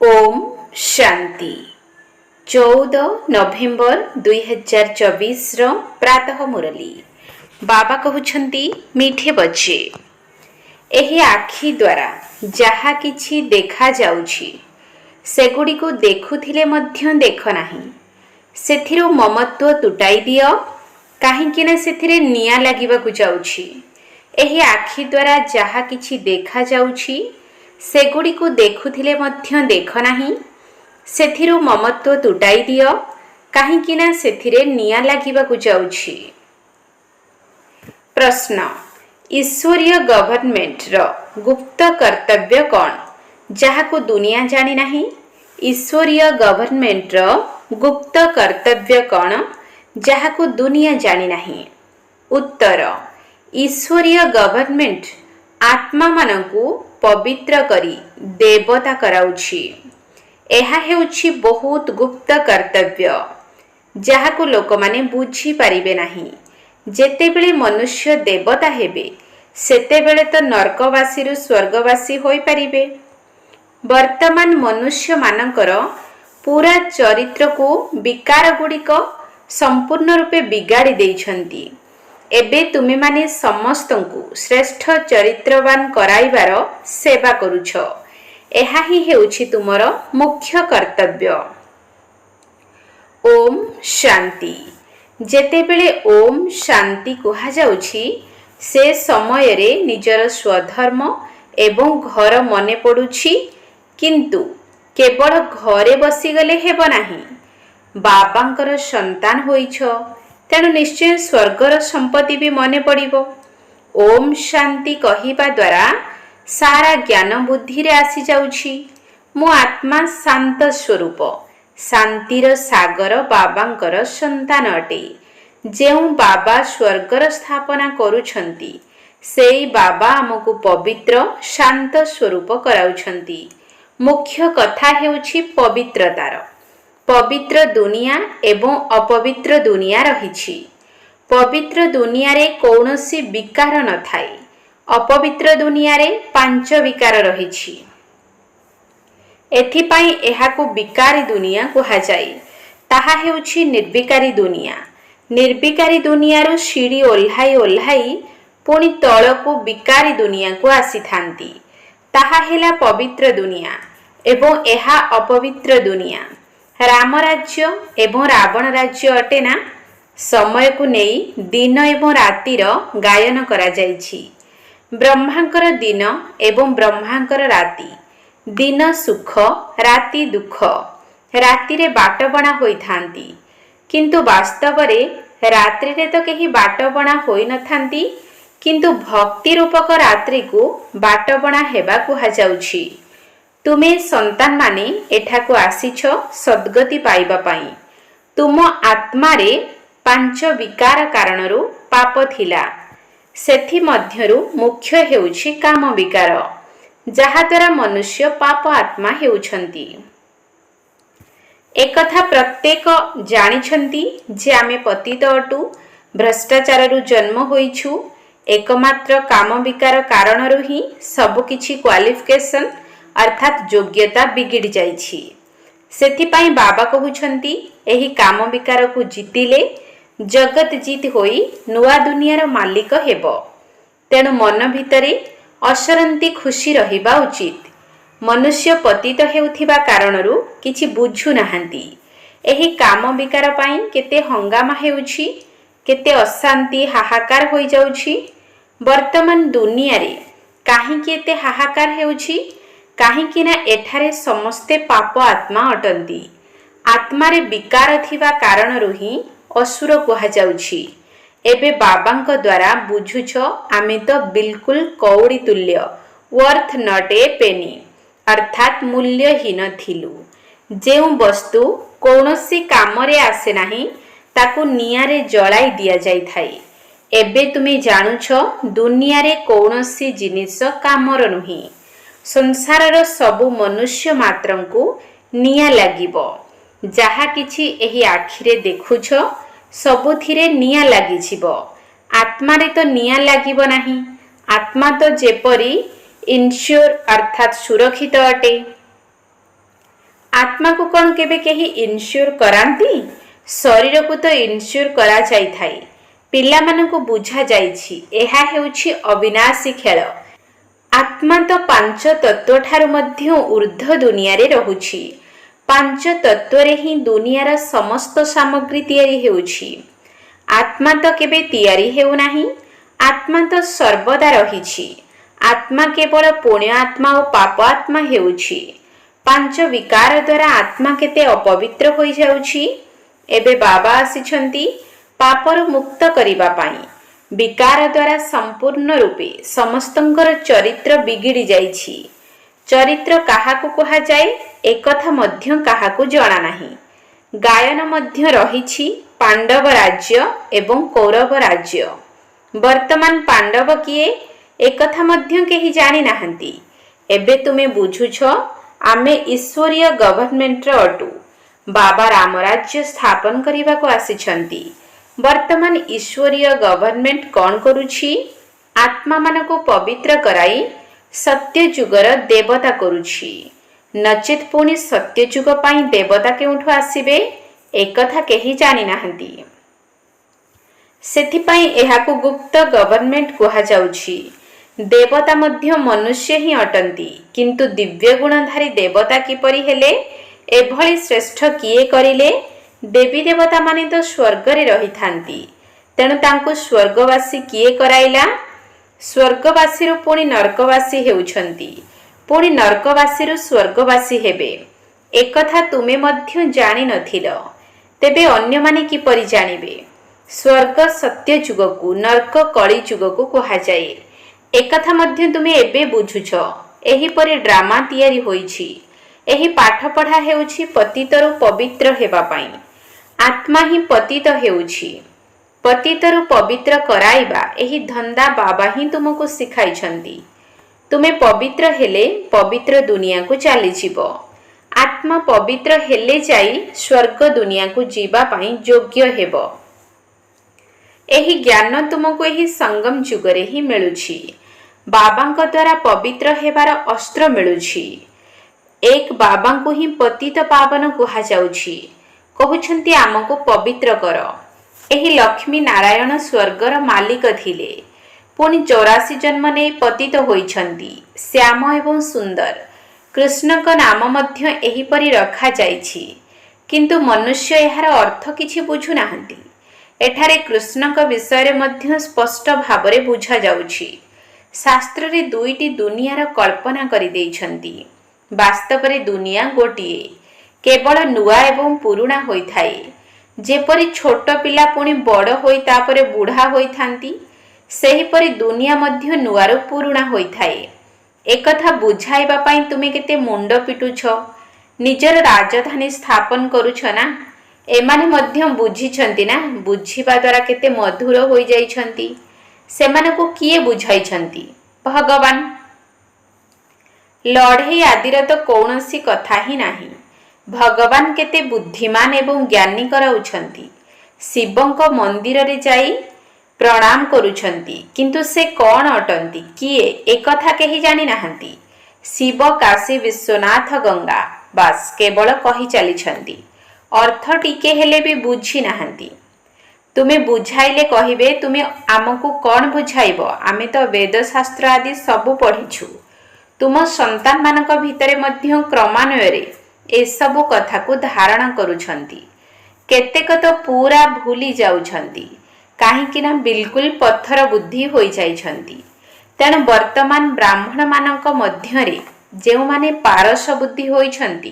ओम शांति 14 नवेम्बर 2024 प्रातः मुरली बाबा कहउछंती मीठे बच्चे एही आखि द्वारा जहा किछि देखा जाउछि सेगुडी को देखुथिले मध्य देख नाही सेथिरो ममत्व तुटाई दियो काहेकि ना सेथिरे निया लागिबाकु जाउछि। एही आखि द्वारा जहा किछि देखा जाउछि सेगुडी को देखुथिले मध्य देख नाही सेथिरो ममत्व तुटाई दियो काहेकि ना सेथिरे निया लागिबाकु जाउछि। प्रश्न ईश्वरीय गवर्नमेंट रो गुप्त कर्तव्य कौन जहाको दुनिया जानी नाही। ईश्वरीय गवर्नमेंट रो गुप्त कर्तव्य कौन जहाको दुनिया जानी नाही। उत्तर ईश्वरीय गवर्नमेंट आत्मा मानकु पवित्र करी देवता कराउछि। एहा हेउछि बहुत गुप्त कर्तव्य जहाको लोक माने बुझी पारिबे नाही। जेतेबेले मनुष्य देवता हेबे सेतेबेले तो नरकवासी रु स्वर्गवासी होई पारिबे। वर्तमान मनुष्य मानकर पूरा चरित्र को विकार गुड़िक संपूर्ण रूपे बिगाड़ी देइछंती। एबे तुमे माने समस्तंकु श्रेष्ठ चरित्रवान कराइबार सेवा करूछ। एहा ही हेउछि तुमर मुख्य कर्तव्य। ओम शांति जेतेबेले ओम शांति कुहा जाउछि से समय रे निजर स्वधर्म एवं घर मने पडुछि किंतु केवल घरे बसी गले हेबो नाही। बाबांकर संतान होइछ तेणु निश्चय स्वर्गर संपत्ति भी मने पड़िबो। ओम शांति कहिबा द्वारा सारा ज्ञान बुद्धि रे आसी जाउछि। मो आत्मा शांत स्वरूप शांतिर सागर बाबांकर संतान अटे। जेउ बाबा स्वर्गर स्थापना करूछंती सेई बाबा हमकु पवित्र शांत स्वरूप कराउछंती। मुख्य कथा हेउछि पवित्रतार। पवित्र दुनिया एवं अपवित्र दुनिया रहिछि। पवित्र दुनिया रे कौनसी विकार न थाए। अपवित्र दुनिया रे पांच विकार रहिछि। एथिपाई एहाकु विकारी दुनिया कुहा जाय। ताहा हेउछि निर्विकारी दुनिया। निर्विकारी दुनिया रो सीढ़ी ओल्हाई ओल्हाई पुणी तळकु विकारी दुनिया को आसी थांती। ताहा हेला पवित्र दुनिया एवं एहा अपवित्र दुनिया। राम राज्य एवं रावण राज्य अटे ना। समय को नेई दिन एवं रातिर गायन करा जाइछि। ब्रह्मांकर दिन एवं ब्रह्मांकर राति। दिन सुख राति दुख। राति रे बाट बणा होई थांती किंतु वास्तव रे रात्रि रे तो केही बाट बणा होई न थांती किंतु भक्ति रूपक रात्रि को बाट बणा हेबा कुहा जाउछि। तुमे संतान माने एठाको आसीछ सद्गति पाइबा पाई। तुम आत्मा रे पांच विकार कारणरू पाप थिला। सेथि मध्यरु मुख्य हेउछि काम विकार जहा द्वारा मनुष्य पाप आत्मा हेउछंती। एकथा प्रत्येक जानिछंती जे आमे पतित अटु भ्रष्टाचाररू जन्म होइछु। एकमात्र काम विकार कारणरू ही सब किछि क्वालिफिकेशन अर्थात योग्यता बिगिड़ी जाइछि। सेथिपाई बाबा कहउछंती एही काम विकार को जीतिले जगत जीत होई नुआ दुनियार मालिक हेबो। तेणु मन भितरे असरंती खुशी रहिबा उचित। मनुष्य पतित हेउथिबा कारणरू किछि बुझु नाहंती। एही काम विकार पाई केते हंगामा हेउछि केते अशांति हाहाकार होई जाउछि। वर्तमान दुनिया रे काहेकि एते हाहाकार हेउछि काहेकि ना एठारे समस्ते पाप आत्मा अटंती। आत्मारे विकार थिबा कारणरू ही असुर कुहा जाउछि। एबे बाबांक द्वारा बुझुछ आमे तो बिल्कुल कौड़ी तुल्य वर्थ नॉट ए पेनी अर्थात मूल्यहीन थिलु। जेउ वस्तु कौनसी कामरे आसे नाही ताकु नियारे जलाई दिया जाई थाई। एबे तुमे जानुछ दुनिया रे कौनसी जिनिस कामर नुही। संसारर सबु मनुष्य मात्रंकु निया लागिबो। जहा किछि एही आखिरे देखुछ सबुथिरे निया लागिछिबो। आत्मा रे तो निया लागिबो नाही। आत्मा तो जेपरी इन्श्योर अर्थात सुरक्षित अटे। आत्मा को कौन केबे केही इन्स्योर करांती? शरीर को तो इन्स्योर करा जाई थाई। पिला मानकु बुझा जाइछि एहा हेउछि अविनाशी खेल। आत्मा तो पांच तत्व ठारु मध्य ऊर्ध्व दुनिया रे रहुछि। पांच तत्व रे ही दुनियार समस्त सामग्री तैयारी हेउछि। आत्मा तो केबे तैयारी हेउ नाही। आत्मा तो सर्वदा रहिछि। आत्मा केवल पुण्य आत्मा और पाप आत्मा हेउछि। पांच विकार द्वारा आत्मा केते अपवित्र होई जाउछि। एबे बाबा आसिछंती पापर मुक्त करिबा पाई। विकार द्वारा संपूर्ण रूपे समस्तंकर चरित्र बिगिड़ी जाइछि। चरित्र काहाकु कहा जाए एकथा मध्य काहाकु जणा नाही। गायन मध्य रहिछि पांडव राज्य एवं कौरव राज्य। वर्तमान पांडव किए एकथा मध्य केही जानि नाहंती। एबे तुमे बुझुछ आमे ईश्वरीय गवर्नमेंट रो अटू। बाबा राम राज्य स्थापन करिबा को आसिछंती। वर्तमान ईश्वरीय गवर्नमेंट कौन करुछि? आत्मा मानको पवित्र कराई सत्य युगर देवता करुछि। नचेत पुणी सत्य युग पाई देवता केउठु आसीबे एकथा केही जानि नाहंती। सेथिपाई एहाकु गुप्त गवर्नमेंट कुहा जाउछि। देवता मध्य मनुष्य ही अटंती, किंतु दिव्य गुणधारी देवता किपरि हेले एभଳି श्रेष्ठ किए करिले? देवी देवता माने तो स्वर्ग रे रही थांती। तेणु तांको स्वर्गवासी किए कराइला? स्वर्गवासी रु पुणी नरकवासी हेउछंती। पुणी नरकवासी रु स्वर्गवासी हेबे। एकथा तुमे मध्य जानि नथिल। तेबे अन्य माने किपरि जानिबे? स्वर्ग सत्य जुगकु नरक कଳି जुगकु कहा जाए। एकथा मध्य तुमे एबे बुझुछ। एही परि ड्रामा तैयारी होईछि। एही पाठ पढ़ा हेउछि पतितरु पवित्र हेबा पाई। आत्मा ही पतित हेउछि। पतितरु पवित्र कराइबा एही धंदा बाबा ही तुमको सिखाइछंती। तुमे पवित्र हेले पवित्र दुनिया को चली जीवो। आत्मा पवित्र हेले जाई स्वर्ग दुनिया को जीवा पाई योग्य हेबो। एही ज्ञान तुमको एही संगम जुगरे ही मिलुछि। बाबांक द्वारा पवित्र हेबार अस्त्र मिलुछि। एक बाबांको ही पतित पावन कुहा जाउछि। कहउछंती आमको पवित्र कर। एही लक्ष्मी नारायण स्वर्गर मालिक थिले। पुणी 84 जन्म ने पतित होइछंती। श्याम एवं सुंदर कृष्ण का नाम मध्य एही परि रखा जाइछि। किंतु मनुष्य एहार अर्थ किछि बुझु नाहंती। एठारे कृष्ण का विषय रे मध्य स्पष्ट भावरे बुझा जाउछि। शास्त्र रे दुईटी दुनियार कल्पना करि देइछंती। वास्तव रे दुनिया गोटिए। केवल नुआ एवं पुरुणा होई थाए। जेपरि छोट पिला पुणी बड़ होई तापरे बुढ़ा होई थांती, सेही परि दुनिया मध्य नुआरो पुरुणा होई थाए। एकथा बुझाइबा पाई तुमे केते मुंड पिटुछ। निजर राजधानी स्थापन करुछ ना। एमाने मध्य बुझिछंती ना बुझिबा द्वारा केते मधुर होई जाइछंती। सेमानकु किए बुझाइछंती? भगवान। लड़े आदिर तो कौनसी कथा ही नाही। भगवान केते बुद्धिमान एवं ज्ञानी कराउछंती। शिवंक मंदिर रे जाई प्रणाम करुछंती, किंतु से कौन अटंती किए एकथा केही जानि नाहंती। शिव काशी विश्वनाथ गंगा बास केवल कही चलीछंती। अर्थ टिके हेले भी बुझी नाहंती। तुमे बुझाइले कहिबे तुमे आमको कौन बुझाइबो? आमे तो वेद शास्त्र आदि सबु पढ़िछु। तुम संतान मानक भितरे मध्य क्रमान्वय रे ए सबु कथा को धारणा करुछंती। केतेक तो पूरा भूली जाउछंती, काहेकि ना बिल्कुल पत्थर बुद्धि होई जाइछंती। तेणु वर्तमान ब्राह्मण मानक मध्य रे जेउ माने पारस बुद्धि होइछंती,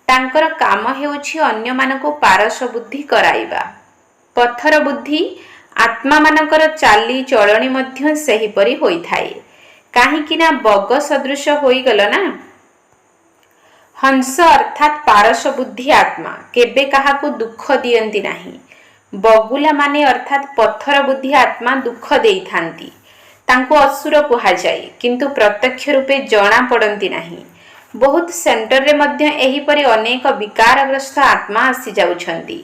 तांकर काम हेउछि अन्य मानको पारस बुद्धि कराइबा। पत्थर बुद्धि आत्मा मानकर चाली चलणी मध्य सही परि होई थाए। काहेकि ना बग सदृश होई गल ना। हंस अर्थात पारस बुद्धि आत्मा केबे काहाकु दुख दियंती नाही। बगुला माने अर्थात पत्थर बुद्धि आत्मा दुख देई थांती। तांको असुर कुहा जाए, किंतु प्रत्यक्ष रूपे जणा पड़ंती नाही। बहुत सेंटर रे मध्य एही परि अनेक विकारग्रस्त आत्मा आसी जाउछंती।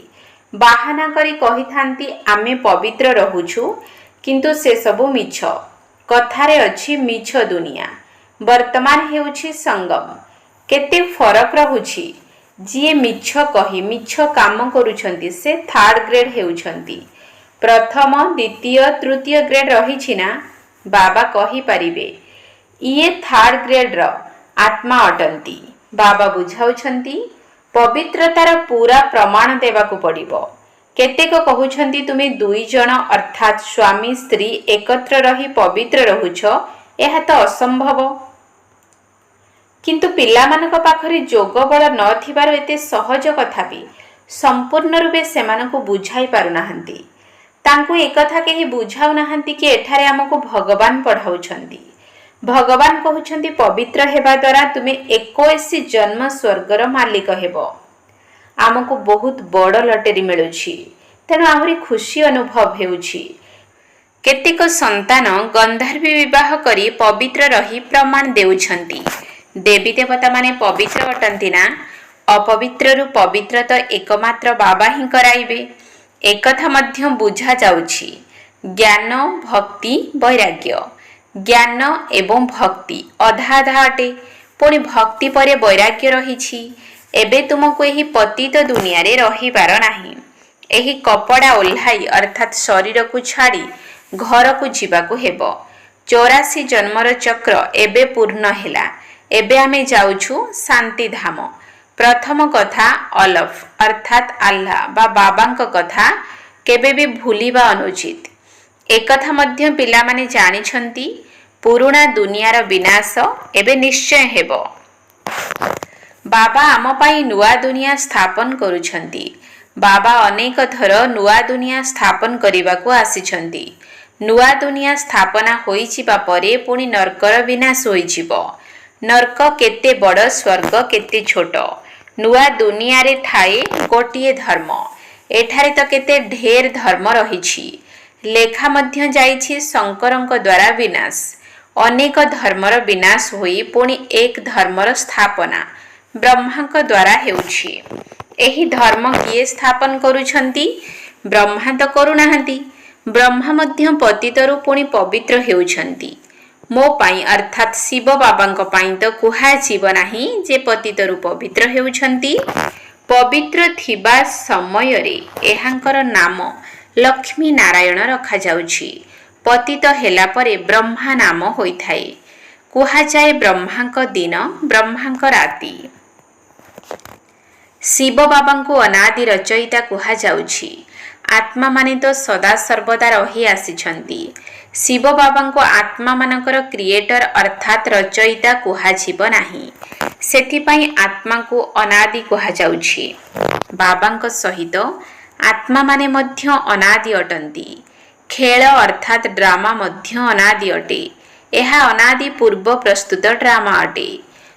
बाहाना करी कही थांती आमे पवित्र रहुछु, किंतु से सबु मिछ। कथारे अछि मिछ दुनिया। वर्तमान हेउछि संगम। केते फरक रहुछि। ଯିଏ ମିଛ କହି ମିଛ କାମ କରୁଛନ୍ତି ସେ ଥାର୍ଡ ଗ୍ରେଡ୍ ହେଉଛନ୍ତି। ପ୍ରଥମ ଦ୍ୱିତୀୟ ତୃତୀୟ ଗ୍ରେଡ୍ ରହିଛି ନା, ବାବା କହିପାରିବେ ଇଏ ଥାର୍ଡ ଗ୍ରେଡ୍ର ଆତ୍ମା ଅଟନ୍ତି। ବାବା ବୁଝାଉଛନ୍ତି ପବିତ୍ରତାର ପୁରା ପ୍ରମାଣ ଦେବାକୁ ପଡ଼ିବ। କେତେକ କହୁଛନ୍ତି ତୁମେ 2 ଜଣ ଅର୍ଥାତ୍ ସ୍ୱାମୀ ସ୍ତ୍ରୀ ଏକତ୍ର ରହି ପବିତ୍ର ରହୁଛ, ଏହା ତ ଅସମ୍ଭବ। କିନ୍ତୁ ପିଲାମାନଙ୍କ ପାଖରେ ଯୋଗ ବଳ ନଥିବାରୁ ଏତେ ସହଜ କଥା ବି ସମ୍ପୂର୍ଣ୍ଣ ରୂପେ ସେମାନଙ୍କୁ ବୁଝାଇ ପାରୁନାହାନ୍ତି। ତାଙ୍କୁ ଏକଥା କେହି ବୁଝାଉନାହାନ୍ତି କି ଏଠାରେ ଆମକୁ ଭଗବାନ ପଢ଼ାଉଛନ୍ତି। ଭଗବାନ କହୁଛନ୍ତି ପବିତ୍ର ହେବା ଦ୍ୱାରା ତୁମେ 21 ଜନ୍ମ ସ୍ୱର୍ଗର ମାଲିକ ହେବ। ଆମକୁ ବହୁତ ବଡ଼ ଲଟେରୀ ମିଳୁଛି, ତେଣୁ ଆହୁରି ଖୁସି ଅନୁଭବ ହେଉଛି। କେତେକ ସନ୍ତାନ ଗନ୍ଧର୍ବ ବିବାହ କରି ପବିତ୍ର ରହି ପ୍ରମାଣ ଦେଉଛନ୍ତି। ଦେବୀ ଦେବତାମାନେ ପବିତ୍ର ଅଟନ୍ତି ନା? ଅପବିତ୍ରରୁ ପବିତ୍ର ତ ଏକମାତ୍ର ବାବା ହିଁ କରାଇବେ। ଏକଥା ମଧ୍ୟ ବୁଝାଯାଉଛି। ଜ୍ଞାନ ଭକ୍ତି ବୈରାଗ୍ୟ, ଜ୍ଞାନ ଏବଂ ଭକ୍ତି ଅଧା ଅଧା ଅଟେ। ପୁଣି ଭକ୍ତି ପରେ ବୈରାଗ୍ୟ ରହିଛି। ଏବେ ତୁମକୁ ଏହି ପତିତ ଦୁନିଆରେ ରହିବାର ନାହିଁ। ଏହି କପଡ଼ା ଓହ୍ଲାଇ ଅର୍ଥାତ୍ ଶରୀରକୁ ଛାଡ଼ି ଘରକୁ ଯିବାକୁ ହେବ। 84 ଜନ୍ମର ଚକ୍ର ଏବେ ପୂର୍ଣ୍ଣ ହେଲା। ଏବେ ଆମେ ଯାଉଛୁ ଶାନ୍ତିଧାମ। ପ୍ରଥମ କଥା ଅଲଫ ଅର୍ଥାତ୍ ଆଲ୍ଲାହ ବା ବାବାଙ୍କ କଥା କେବେ ବି ଭୁଲିବା ଅନୁଚିତ। ଏକଥା ମଧ୍ୟ ପିଲାମାନେ ଜାଣିଛନ୍ତି ପୁରୁଣା ଦୁନିଆର ବିନାଶ ଏବେ ନିଶ୍ଚୟ ହେବ। ବାବା ଆମ ପାଇଁ ନୂଆ ଦୁନିଆ ସ୍ଥାପନ କରୁଛନ୍ତି। ବାବା ଅନେକ ଥର ନୂଆ ଦୁନିଆ ସ୍ଥାପନ କରିବାକୁ ଆସିଛନ୍ତି। ନୂଆ ଦୁନିଆ ସ୍ଥାପନା ହୋଇଯିବା ପରେ ପୁଣି ନର୍କର ବିନାଶ ହୋଇଯିବ। ନର୍କ କେତେ ବଡ଼, ସ୍ୱର୍ଗ କେତେ ଛୋଟ। ନୂଆ ଦୁନିଆରେ ଥାଏ ଗୋଟିଏ ଧର୍ମ। ଏଠାରେ ତ କେତେ ଢେର ଧର୍ମ ରହିଛି। ଲେଖା ମଧ୍ୟ ଯାଇଛି ଶଙ୍କରଙ୍କ ଦ୍ୱାରା ବିନାଶ। ଅନେକ ଧର୍ମର ବିନାଶ ହୋଇ ପୁଣି ଏକ ଧର୍ମର ସ୍ଥାପନା ବ୍ରହ୍ମାଙ୍କ ଦ୍ୱାରା ହେଉଛି। ଏହି ଧର୍ମ କିଏ ସ୍ଥାପନ କରୁଛନ୍ତି? ବ୍ରହ୍ମା ତ କରୁନାହାନ୍ତି। ବ୍ରହ୍ମା ମଧ୍ୟ ପତିତରୁ ପୁଣି ପବିତ୍ର ହେଉଛନ୍ତି। ମୋ ପାଇଁ ଅର୍ଥାତ୍ ଶିବ ବାବାଙ୍କ ପାଇଁ ତ କୁହାଯିବ ନାହିଁ ଯେ ପତିତରୁ ପବିତ୍ର ହେଉଛନ୍ତି। ପବିତ୍ର ଥିବା ସମୟରେ ଏହାଙ୍କର ନାମ ଲକ୍ଷ୍ମୀ ନାରାୟଣ ରଖାଯାଉଛି। ପତିତ ହେଲା ପରେ ବ୍ରହ୍ମା ନାମ ହୋଇଥାଏ। କୁହାଯାଏ ବ୍ରହ୍ମାଙ୍କ ଦିନ, ବ୍ରହ୍ମାଙ୍କ ରାତି। ଶିବ ବାବାଙ୍କୁ ଅନାଦି ରଚୟିତା କୁହାଯାଉଛି। ଆତ୍ମାମାନେ ତ ସଦା ସର୍ବଦା ରହି ଆସିଛନ୍ତି। ଶିବ ବାବାଙ୍କୁ ଆତ୍ମାମାନଙ୍କର କ୍ରିଏଟର ଅର୍ଥାତ୍ ରଚୟିତା କୁହାଯିବ ନାହିଁ। ସେଥିପାଇଁ ଆତ୍ମାକୁ ଅନାଦି କୁହାଯାଉଛି। ବାବାଙ୍କ ସହିତ ଆତ୍ମାମାନେ ମଧ୍ୟ ଅନାଦି ଅଟନ୍ତି। ଖେଳ ଅର୍ଥାତ୍ ଡ୍ରାମା ମଧ୍ୟ ଅନାଦି ଅଟେ। ଏହା ଅନାଦି ପୂର୍ବ ପ୍ରସ୍ତୁତ ଡ୍ରାମା ଅଟେ।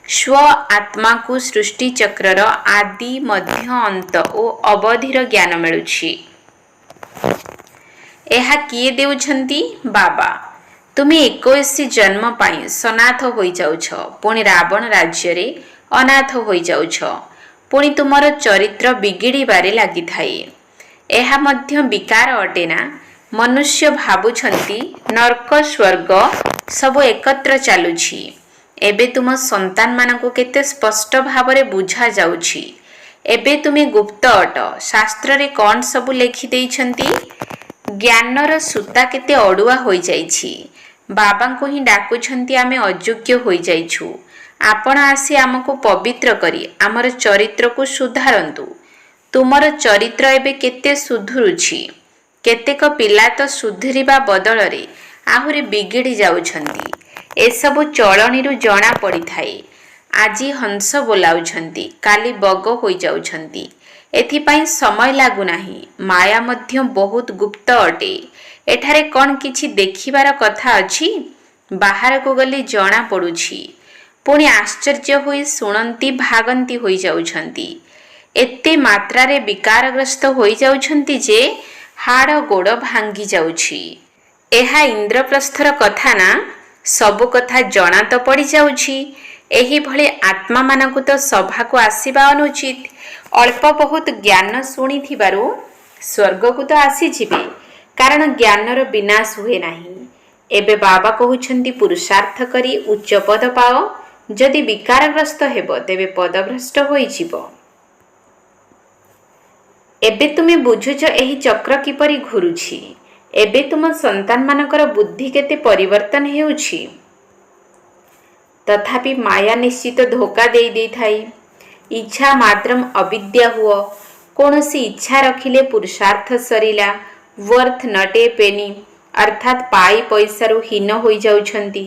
ସ୍ୱ ଆତ୍ମାକୁ ସୃଷ୍ଟି ଚକ୍ରର ଆଦି ମଧ୍ୟ ଅନ୍ତ ଓ ଅବଧିର ଜ୍ଞାନ ମିଳୁଛି। ଏହା କିଏ ଦେଉଛନ୍ତି? ବାବା। ତୁମେ 21 ଜନ୍ମ ପାଇଁ ସନାଥ ହୋଇଯାଉଛ, ପୁଣି ରାବଣ ରାଜ୍ୟରେ ଅନାଥ ହୋଇଯାଉଛ। ପୁଣି ତୁମର ଚରିତ୍ର ବିଗିଡ଼ିବାରେ ଲାଗିଥାଏ। ଏହା ମଧ୍ୟ ବିକାର ଅଟେ ନା? ମନୁଷ୍ୟ ଭାବୁଛନ୍ତି ନର୍କ ସ୍ୱର୍ଗ ସବୁ ଏକତ୍ର ଚାଲୁଛି। ଏବେ ତୁମ ସନ୍ତାନମାନଙ୍କୁ କେତେ ସ୍ପଷ୍ଟ ଭାବରେ ବୁଝାଯାଉଛି। ଏବେ ତୁମେ ଗୁପ୍ତ ଅଟ। ଶାସ୍ତ୍ରରେ କ'ଣ ସବୁ ଲେଖିଦେଇଛନ୍ତି? ଜ୍ଞାନର ସୂତା କେତେ ଅଡ଼ୁଆ ହୋଇଯାଇଛି। ବାବାଙ୍କୁ ହିଁ ଡାକୁଛନ୍ତି ଆମେ ଅଯୋଗ୍ୟ ହୋଇଯାଇଛୁ। ଆପଣ ଆସି ଆମକୁ ପବିତ୍ର କରି ଆମର ଚରିତ୍ରକୁ ସୁଧାରନ୍ତୁ। ତୁମର ଚରିତ୍ର ଏବେ କେତେ ସୁଧୁରୁଛି। କେତେକ ପିଲା ତ ସୁଧୁରିବା ବଦଳରେ ଆହୁରି ବିଗିଡ଼ି ଯାଉଛନ୍ତି। ଏସବୁ ଚଳଣିରୁ ଜଣା ପଡ଼ିଥାଏ। ଆଜି ହଂସ ବୋଲାଉଛନ୍ତି, କାଲି ବଗ ହୋଇଯାଉଛନ୍ତି। ଏଥିପାଇଁ ସମୟ ଲାଗୁନାହିଁ। ମାୟା ମଧ୍ୟ ବହୁତ ଗୁପ୍ତ ଅଟେ। ଏଠାରେ କ'ଣ କିଛି ଦେଖିବାର କଥା ଅଛି? ବାହାରକୁ ଗଲେ ଜଣା ପଡ଼ୁଛି। ପୁଣି ଆଶ୍ଚର୍ଯ୍ୟ ହୋଇ ଶୁଣନ୍ତି, ଭାଗନ୍ତି ହୋଇଯାଉଛନ୍ତି। ଏତେ ମାତ୍ରାରେ ବିକାରଗ୍ରସ୍ତ ହୋଇଯାଉଛନ୍ତି ଯେ ହାଡ଼ ଗୋଡ଼ ଭାଙ୍ଗି ଯାଉଛି। ଏହା ଇନ୍ଦ୍ରପ୍ରସ୍ଥର କଥା ନା? ସବୁ କଥା ଜଣା ତ ପଡ଼ିଯାଉଛି। ଏହିଭଳି ଆତ୍ମାମାନଙ୍କୁ ତ ସଭାକୁ ଆସିବା ଅନୁଚିତ। ଅଳ୍ପ ବହୁତ ଜ୍ଞାନ ଶୁଣିଥିବାରୁ ସ୍ୱର୍ଗକୁ ତ ଆସିଯିବେ, କାରଣ ଜ୍ଞାନର ବିନାଶ ହୁଏ ନାହିଁ। ଏବେ ବାବା କହୁଛନ୍ତି ପୁରୁଷାର୍ଥ କରି ଉଚ୍ଚ ପଦ ପାଅ। ଯଦି ବିକାରଗ୍ରସ୍ତ ହେବ ତେବେ ପଦଭ୍ରଷ୍ଟ ହୋଇଯିବ। एबे तुमे बुझुछ एही चक्र किपरि घुरुछि। एबे तुम संतान मानकर बुद्धि केते परिवर्तन हेउछि। तथापि माया निश्चित धोखा दे थाई। इच्छा मात्रम अविद्या हुआ। कौनसी इच्छा रखिले पुरुषार्थ सरिला। वर्थ नट ए पेनी अर्थात पाई पैसारु हीन होई जाउछंती।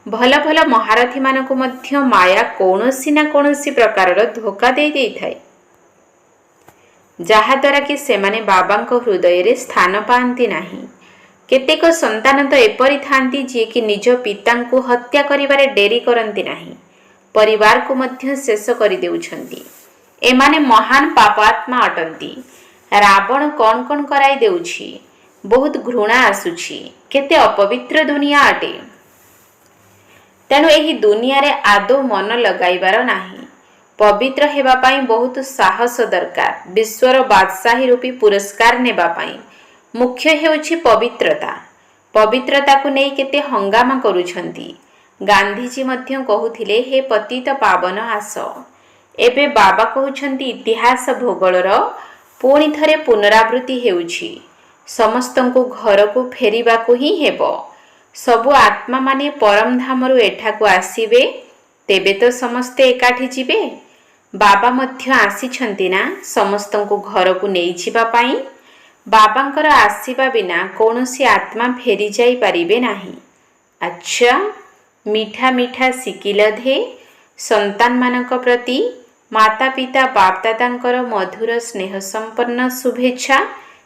भल भल महारथी मानकु मध्य माया कौनसी ना कौनसी प्रकारर धोखा दे थाई, जहा द्वारा कि सेमाने बाबांको हृदय रे स्थान पाती नाही। केतेक संतान तो एपरि थांती जे कि निज पितांकु हत्या करिबारे डेरी करंती नाही, परिवार को मध्य शेष करि देउछंती। एमाने महान पापात्मा अटंती। रावण कौन कौन कराई देउछि। बहुत घृणा आसुछि। केते अपवित्र दुनिया अटे। तेणु एही दुनिया रे आदौ मन लगाइबार नाही। पवित्र हेबा पाई बहुत साहस दरकार। विश्वर बादशाही रूपी पुरस्कार नेबा पाई मुख्य हेउछि पवित्रता। पवित्रता को नै केते हंगामा करूछंती। गांधीजी मध्य कहुथिले, हे पतित पावन आस। एबे बाबा कहउछंती इतिहास भूगोलर पुणी थरे पुनरावृत्ति हेउछि। समस्तंकु घर को फेरिबाकु ही हेबो। सबु आत्मा माने परम धामरु एठाकु आसीबे, तेबे तो समस्ते एकाठी जिबे। बाबा मध्य आसीछंती ना समस्तंकु घर को नै जिबा पाई। बाबांकर आसीबा बिना कौनसी आत्मा फेरी जाई परिबे नाही। अच्छा, मीठा मीठा सिकिलधे संतान मानक प्रति माता पिता बाप दादांकर मधुर स्नेह संपन्न शुभेच्छा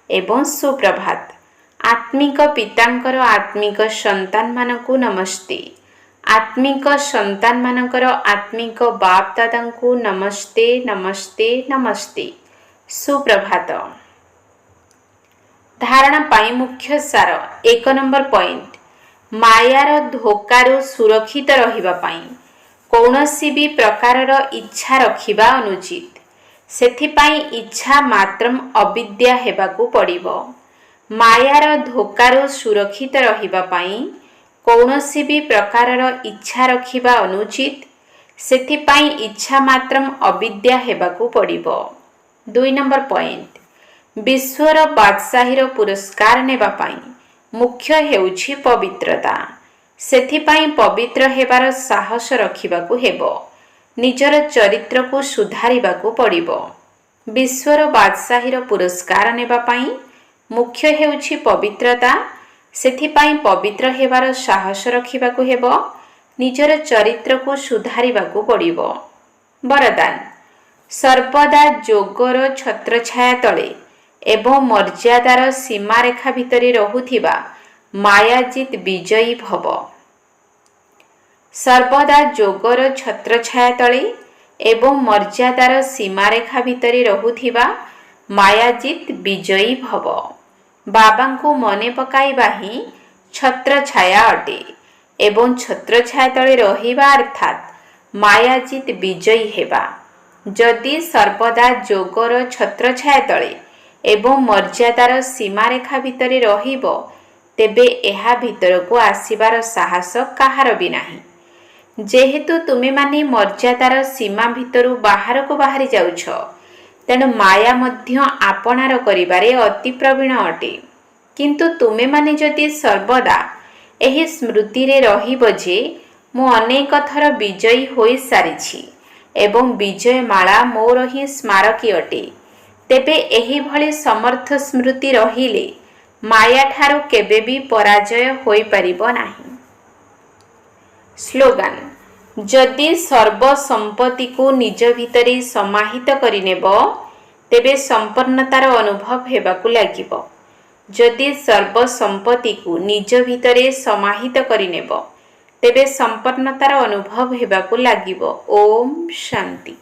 एवं सुप्रभात। आत्मिक पितांकर आत्मिक संतान मानकु नमस्ते। आत्मिक संतान मानकर आत्मिक बाप दादांकु नमस्ते नमस्ते नमस्ते। सुप्रभात। धारणा पाई मुख्य सार। 1 नंबर पॉइंट, मायार धोकारु सुरक्षित रहिबा पाई कौनसी भी प्रकारर इच्छा रखिबा अनुचित। सेथिपाई इच्छा मात्रम अविद्या हेबाकु पड़िबो। मायार धोकारु सुरक्षित रहिबा पाई कौनसी भी प्रकारर इच्छा रखिबा अनुचित। सेथिपाई इच्छा मात्रम अविद्या हेबाकु पड़िबो। 2 नंबर पॉइंट, विश्वर बादशाहीर पुरस्कार नेबा पाई मुख्य हेउछि पवित्रता। सेथिपाई पवित्र हेबार साहस रखिबाकु हेबो। निजर चरित्र को सुधारिबाकु पड़िबो। विश्वर बादशाहीर पुरस्कार नेबा पाई मुख्य हेउछि पवित्रता। सेथिपाई पवित्र हेबार साहस रखिबाकु हेबो। निजर चरित्र को सुधारिबाकु पड़िबो। वरदान, सर्वदा जोगर छत्रछाया तले एवं मर्यादार सीमारेखा भितरे रहुथिबा मायाजित विजयी भव। सर्वदा जोगर छत्रछाया तले एवं मर्यादार सीमारेखा भितरे रहुथिबा मायाजित विजयी भव। बाबांकु मने पकाइबा ही छत्रछाया अटे एवं छत्रछाया तले रहिबा अर्थात मायाजित विजयी हेबा। जदि सर्वदा जोगर छत्रछाया तले एवं मर्यादार सीमारेखा भितरे रहिबो, तेबे एहा भितर को आसीबार साहस काहार भी नाही। जेहेतु तुमे माने मर्यादार सीमा भितरु बाहर को बाहरी जाउछ, तेणु माया मध्य आपणार करिबारे अति प्रवीण अटे। किंतु तुमे माने जदि सर्वदा एही स्मृति रे रहिबो जे मु अनेक थर विजयी होई सारिछि एवं विजय माला मोर ही स्मारकी अटे, तेबे एही भली समर्थ स्मृति रहिले माया ठारू केबे भी पराजय होई परिबो नाही। स्लोगान, जदि सर्व संपत्ति को निज भितरे समाहित करिनेब, तेबे संपन्नतार अनुभव हेबाकु लागिब। जदि सर्व संपत्ति को निज भितरे समाहित करिनेब, तेबे संपन्नतार अनुभव हेबाकु लागिब। ओम शांति।